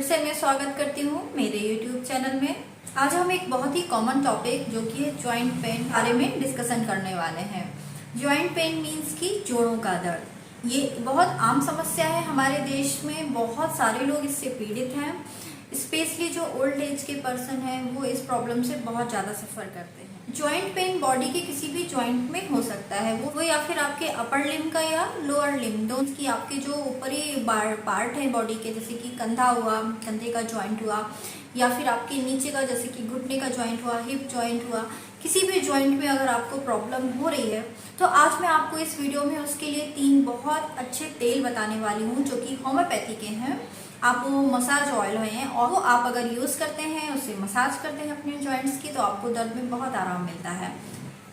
से मैं स्वागत करती हूँ मेरे YouTube चैनल में। आज हम एक बहुत ही कॉमन टॉपिक जो कि है जॉइंट पेन बारे में डिस्कशन करने वाले हैं। जॉइंट पेन मीन्स कि जोड़ों का दर्द। ये बहुत आम समस्या है हमारे देश में, बहुत सारे लोग इससे पीड़ित हैं। स्पेशली जो ओल्ड एज के पर्सन हैं वो इस प्रॉब्लम से बहुत ज़्यादा सफ़र करते हैं। जॉइंट पेन बॉडी के किसी भी जॉइंट में हो सकता है, वो या फिर आपके अपर लिम्ब का या लोअर लिम्ब, दोनों की आपके जो ऊपरी पार्ट है बॉडी के, जैसे कि कंधा हुआ, कंधे का जॉइंट हुआ, या फिर आपके नीचे का जैसे कि घुटने का जॉइंट हुआ, हिप जॉइंट हुआ, किसी भी जॉइंट में अगर आपको प्रॉब्लम हो रही है तो आज मैं आपको इस वीडियो में उसके लिए 3 बहुत अच्छे तेल बताने वाली हूँ जो कि होम्योपैथी के हैं। आप वो मसाज ऑयल हैं और वो आप अगर यूज़ करते हैं, उससे मसाज करते हैं अपने जॉइंट्स की, तो आपको दर्द में बहुत आराम मिलता है।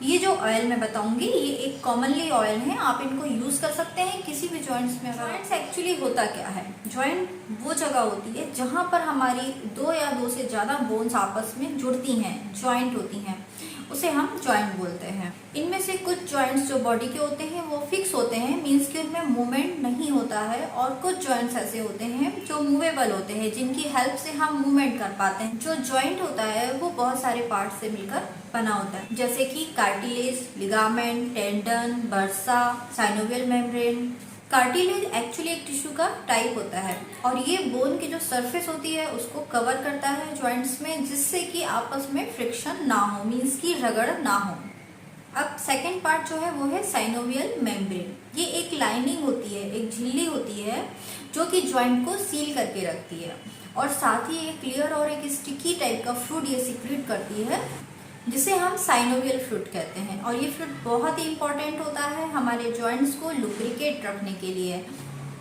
ये जो ऑयल मैं बताऊंगी ये एक कॉमनली ऑयल है, आप इनको यूज़ कर सकते हैं किसी भी जॉइंट्स में। जॉइंट्स एक्चुअली होता क्या है? जॉइंट वो जगह होती है जहाँ पर हमारी 2 या 2 से ज़्यादा बोन्स आपस में जुड़ती हैं, जॉइंट होती हैं, उसे हम जॉइंट बोलते हैं। इनमें से कुछ जॉइंट्स जो बॉडी के होते हैं वो फिक्स होते हैं, मीन्स कि उनमें मूवमेंट नहीं होता है, और कुछ जॉइंट्स ऐसे होते हैं जो मूवेबल होते हैं, जिनकी हेल्प से हम मूवमेंट कर पाते हैं। जो जॉइंट होता है वो बहुत सारे पार्ट से मिलकर बना होता है, जैसे कि cartilage, ligament, tendon, bursa, synovial membrane. Cartilage actually एक टिश्यू का टाइप होता है और ये बोन की जो सरफेस होती है उसको कवर करता है जॉइंट्स में, जिससे कि आपस में फ्रिक्शन ना हो, मीन्स की रगड़ ना हो। अब सेकेंड पार्ट जो है वो है साइनोवियल मेम्ब्रेन। ये एक लाइनिंग होती है, एक झिल्ली होती है जो कि जॉइंट को सील करके रखती है, और साथ ही एक क्लियर और एक स्टिकी टाइप का फ्लूइड ये सिक्रीट करती है, जिसे हम साइनोवियल फ्लूइड कहते हैं। और ये फ्लूइड बहुत ही इंपॉर्टेंट होता है हमारे जॉइंट्स को लुब्रिकेट रखने के लिए,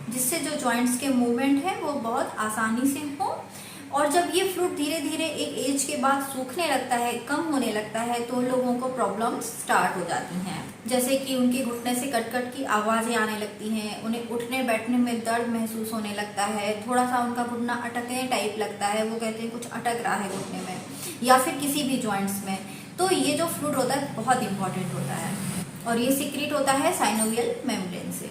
जिससे जो जॉइंट्स के मूवमेंट है वो बहुत आसानी से हो। और जब ये फ्लूइड धीरे धीरे एक एज के बाद सूखने लगता है, कम होने लगता है, तो लोगों को प्रॉब्लम्स स्टार्ट हो जाती हैं, जैसे कि उनके घुटने से कट कट की आवाज़ें आने लगती हैं, उन्हें उठने बैठने में दर्द महसूस होने लगता है, थोड़ा सा उनका घुटना अटकने टाइप लगता है, वो कहते हैं कुछ अटक रहा है घुटने में या फिर किसी भी जॉइंट्स में। तो ये जो फ्लूइड होता है बहुत इंपॉर्टेंट होता है और ये सीक्रेट होता है साइनोवियल मेम्ब्रेन से।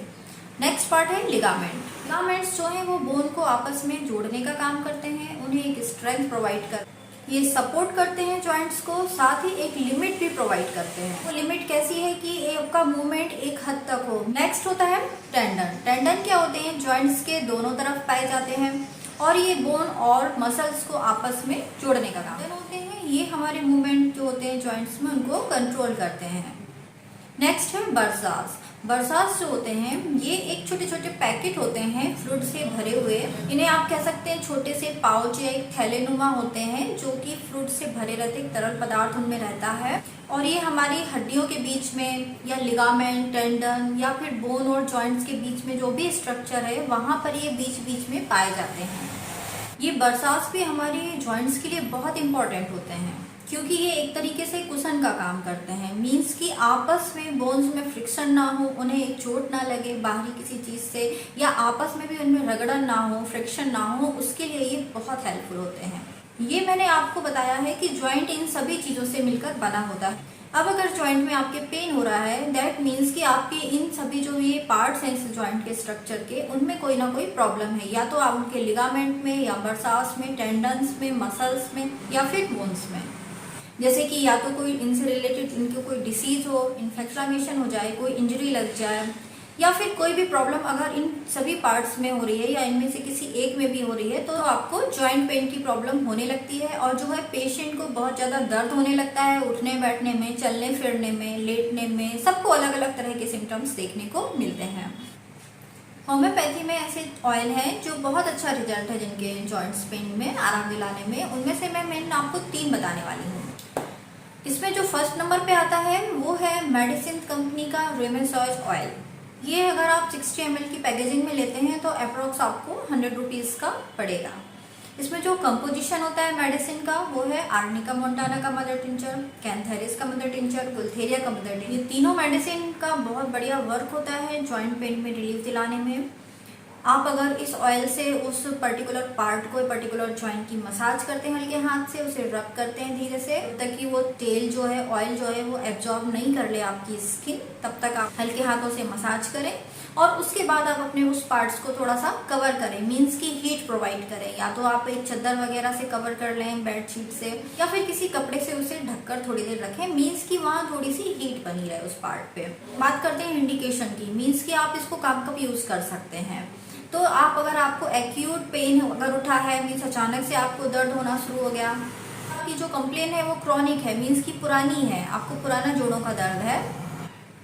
नेक्स्ट पार्ट है लिगामेंट। लिगामेंट्स जो हैं वो बोन को आपस में जोड़ने का काम करते हैं, उन्हें एक स्ट्रेंथ प्रोवाइड कर, ये सपोर्ट करते हैं जॉइंट्स को, साथ ही एक लिमिट भी प्रोवाइड करते हैं। वो लिमिट कैसी है कि आपका मूवमेंट एक हद तक हो। नेक्स्ट होता है टेंडन। टेंडन क्या होते हैं? जॉइंट्स के दोनों तरफ पाए जाते हैं और ये बोन और मसल्स को आपस में जोड़ने का काम होते हैं। ये हमारे मूवमेंट जो होते हैं जॉइंट्स में उनको कंट्रोल करते हैं। नेक्स्ट है बर्सास। बर्सास जो होते हैं ये एक छोटे छोटे पैकेट होते हैं फ्लूइड से भरे हुए, इन्हें आप कह सकते हैं छोटे से पाउच या एक थैलेनुमा होते हैं जो कि फ्लूइड से भरे रहते, एक तरल पदार्थ उनमें रहता है, और ये हमारी हड्डियों के बीच में या लिगामेंट, टेंडन या फिर बोन और जॉइंट्स के बीच में जो भी स्ट्रक्चर है वहाँ पर ये बीच बीच में पाए जाते हैं। ये बर्सास भी हमारे जॉइंट्स के लिए बहुत इंपॉर्टेंट होते हैं क्योंकि ये एक तरीके से कुशन का काम करते हैं, मीन्स कि आपस में बोन्स में फ्रिक्शन ना हो, उन्हें एक चोट ना लगे बाहरी किसी चीज़ से, या आपस में भी उनमें रगड़न ना हो, फ्रिक्शन ना हो, उसके लिए ये बहुत हेल्पफुल होते हैं। ये मैंने आपको बताया है कि जॉइंट इन सभी चीज़ों से मिलकर बना होता है। अब अगर जॉइंट में आपके पेन हो रहा है, दैट मीन्स कि आपके इन सभी जो ये पार्ट्स हैं इस जॉइंट के स्ट्रक्चर के, उनमें कोई ना कोई प्रॉब्लम है, या तो आप उनके लिगामेंट में या बर्सास में, टेंडन्स में, मसल्स में या फिर बोन्स में। जैसे कि या तो कोई इनसे रिलेटेड इनको कोई डिसीज हो, इन्फेक्शन हो जाए, कोई इंजरी लग जाए, या फिर कोई भी प्रॉब्लम अगर इन सभी पार्ट्स में हो रही है या इनमें से किसी एक में भी हो रही है, तो आपको जॉइंट पेन की प्रॉब्लम होने लगती है और जो है पेशेंट को बहुत ज़्यादा दर्द होने लगता है, उठने बैठने में, चलने फिरने में, लेटने में, सबको अलग अलग तरह के सिम्टम्स देखने को मिलते हैं। होम्योपैथी में ऐसे ऑयल हैं जो बहुत अच्छा रिजल्ट है जिनके जॉइंट्स पेन में आराम दिलाने में। उनमें से मैं आपको 3 बताने वाली हूँ। इसमें जो फर्स्ट नंबर पे आता है वो है मेडिसिन कंपनी का रेमेसॉज ऑयल। ये अगर आप 60 ml की पैकेजिंग में लेते हैं तो अप्रोक्स आपको 100 रुपीज़ का पड़ेगा। इसमें जो कंपोजिशन होता है मेडिसिन का वो है आर्निका मोंटाना का मदर टिंचर, कैंथेरिस का मदर टिंचर, गुलथेरिया का मदर टिंचर। ये तीनों मेडिसिन का बहुत बढ़िया वर्क होता है जॉइंट पेन में रिलीफ दिलाने में। आप अगर इस ऑयल से उस पर्टिकुलर पार्ट को, पर्टिकुलर जॉइंट की मसाज करते हैं हल्के हाथ से, उसे रब करते हैं धीरे से, तब तक कि वो तेल जो है, ऑयल जो है वो एब्जॉर्ब नहीं कर ले आपकी स्किन, तब तक आप हल्के हाथों से मसाज करें। और उसके बाद आप अपने उस पार्ट्स को थोड़ा सा कवर करें, मीन्स की हीट प्रोवाइड करें। या तो आप एक चादर वगैरह से कवर कर लें, बेडशीट से, या फिर किसी कपड़े से उसे ढककर थोड़ी देर रखें, मीन्स की वहाँ थोड़ी सी हीट बनी रहे उस पार्ट पे। बात करते हैं इंडिकेशन की, मीन्स की आप इसको कब यूज कर सकते हैं। तो आप अगर आपको एक्यूट पेन अगर उठा है, मीन्स अचानक से आपको दर्द होना शुरू हो गया, आपकी जो कंप्लेन है वो क्रॉनिक है, मीन्स की पुरानी है, आपको पुराना जोड़ों का दर्द है,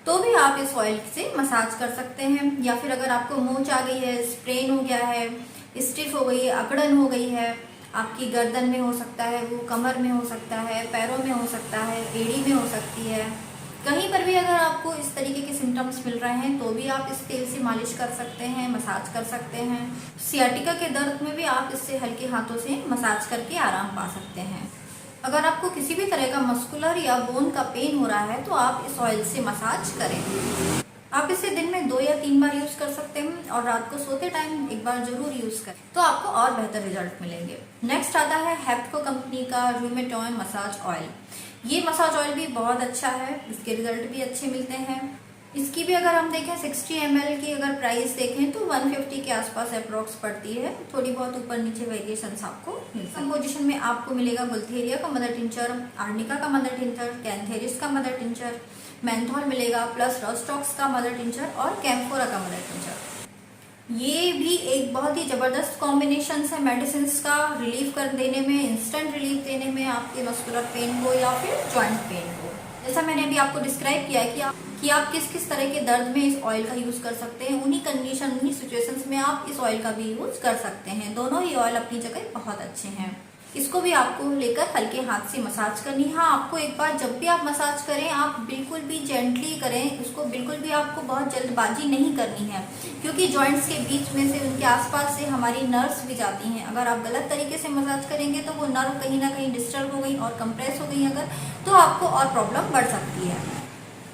तो भी आप इस ऑयल से मसाज कर सकते हैं। या फिर अगर आपको मोच आ गई है, स्प्रेन हो गया है, स्टिफ हो गई है, अकड़न हो गई है, आपकी गर्दन में हो सकता है, वो कमर में हो सकता है, पैरों में हो सकता है, एड़ी में हो सकती है, कहीं पर भी अगर आपको इस तरीके के सिम्टम्स मिल रहे हैं तो भी आप इस तेल से मालिश कर सकते हैं, मसाज कर सकते हैं। सियाटिका के दर्द में भी आप इससे हल्के हाथों से मसाज करके आराम पा सकते हैं। अगर आपको किसी भी तरह का मस्कुलर या बोन का पेन हो रहा है तो आप इस ऑयल से मसाज करें। आप इसे दिन में 2 या 3 बार यूज कर सकते हैं और रात को सोते टाइम एक बार जरूर यूज करें, तो आपको और बेहतर रिजल्ट मिलेंगे। नेक्स्ट आता है हेप्को कंपनी का रूमेटॉइन मसाज ऑयल। ये मसाज ऑयल भी बहुत अच्छा है, इसके रिजल्ट भी अच्छे मिलते हैं। इसकी भी अगर हम देखें 60 ml की अगर प्राइस देखें तो 150 के आसपास अप्रोक्स पड़ती है, थोड़ी बहुत ऊपर नीचे वेरिएशंस आपको मिलती है। कंपोजिशन में आपको मिलेगा गुलथेरिया का मदर टिंचर, आर्निका का मदर टिंचर, कैंथेरिस का मदर टिंचर, मेंथॉल मिलेगा, प्लस रोस्टॉक्स का मदर टिंचर और कैम्फोरा का मदर टिंचर। ये भी एक बहुत ही जबरदस्त कॉम्बिनेशन है मेडिसिन का रिलीफ कर देने में, इंस्टेंट रिलीफ देने में आपके मस्कुलर पेन को या फिर जॉइंट पेन को। जैसा मैंने अभी आपको डिस्क्राइब किया है कि आप किस किस तरह के दर्द में इस ऑयल का यूज कर सकते हैं, उन्हीं कंडीशन, उन्हीं सिचुएशंस में आप इस ऑयल का भी यूज कर सकते हैं। दोनों ही ऑयल अपनी जगह बहुत अच्छे हैं। इसको भी आपको लेकर हल्के हाथ से मसाज करनी है। हाँ, आपको एक बार जब भी आप मसाज करें आप बिल्कुल भी जेंटली करें, उसको बिल्कुल भी आपको बहुत जल्दबाजी नहीं करनी है, क्योंकि जॉइंट्स के बीच में से, उनके आसपास से हमारी नर्व्स भी जाती हैं। अगर आप गलत तरीके से मसाज करेंगे तो वो नर्व कहीं ना कहीं डिस्टर्ब हो गई और कंप्रेस हो गई अगर, तो आपको और प्रॉब्लम बढ़ सकती है।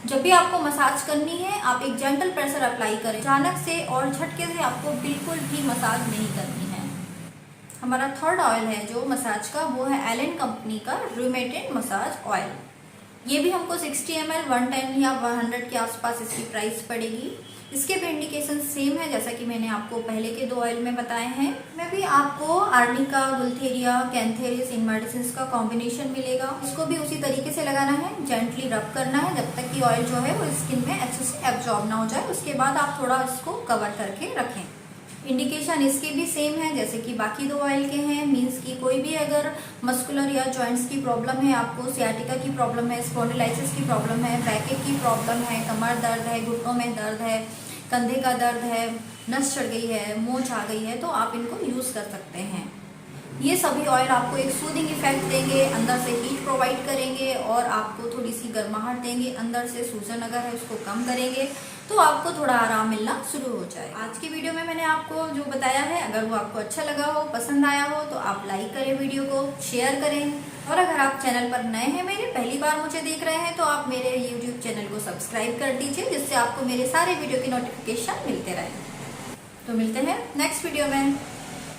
जब भी आपको मसाज करनी है आप एक जेंटल प्रेशर अप्लाई करें, अचानक से और झटके से आपको बिल्कुल भी मसाज नहीं करनी है। हमारा थर्ड ऑयल है जो मसाज का, वो है एलन कंपनी का रूमेटॉइन मसाज ऑयल। ये भी हमको 60 ml 110 या 100 के आसपास इसकी प्राइस पड़ेगी। इसके भी इंडिकेशन सेम है जैसा कि मैंने आपको पहले के 2 ऑयल में बताए हैं। मैं भी आपको आर्निका, गुलथेरिया, कैंथेरिस इन मेडिसिन का कॉम्बिनेशन मिलेगा। इसको भी उसी तरीके से लगाना है, जेंटली रब करना है जब तक कि ऑयल जो है वो स्किन में अच्छे से एब्जॉर्ब ना हो जाए। उसके बाद आप थोड़ा इसको कवर करके रखें। इंडिकेशन इसके भी सेम है जैसे कि बाकी 2 ऑयल के हैं, मीन्स कि कोई भी अगर मस्कुलर या जॉइंट्स की प्रॉब्लम है, आपको सियाटिका की प्रॉब्लम है, स्पॉन्डिलाइटिस की प्रॉब्लम है, बैकएक की प्रॉब्लम है, कमर दर्द है, घुटनों में दर्द है, कंधे का दर्द है, नस चढ़ गई है, मोच आ गई है, तो आप इनको यूज कर सकते हैं। ये सभी ऑयल आपको एक सूदिंग इफेक्ट देंगे, अंदर से हीट प्रोवाइड करेंगे और आपको थोड़ी सी गर्माहट देंगे, अंदर से सूजन अगर है उसको कम करेंगे, तो आपको थोड़ा आराम मिलना शुरू हो जाए। आज की वीडियो में मैंने आपको जो बताया है, अगर वो आपको अच्छा लगा हो, पसंद आया हो, तो आप लाइक करें, वीडियो को शेयर करें। और अगर आप चैनल पर नए हैं, मेरे पहली बार मुझे देख रहे हैं, तो आप मेरे YouTube चैनल को सब्सक्राइब कर दीजिए, जिससे आपको मेरे सारे वीडियो की नोटिफिकेशन मिलते रहे। तो मिलते हैं नेक्स्ट वीडियो में।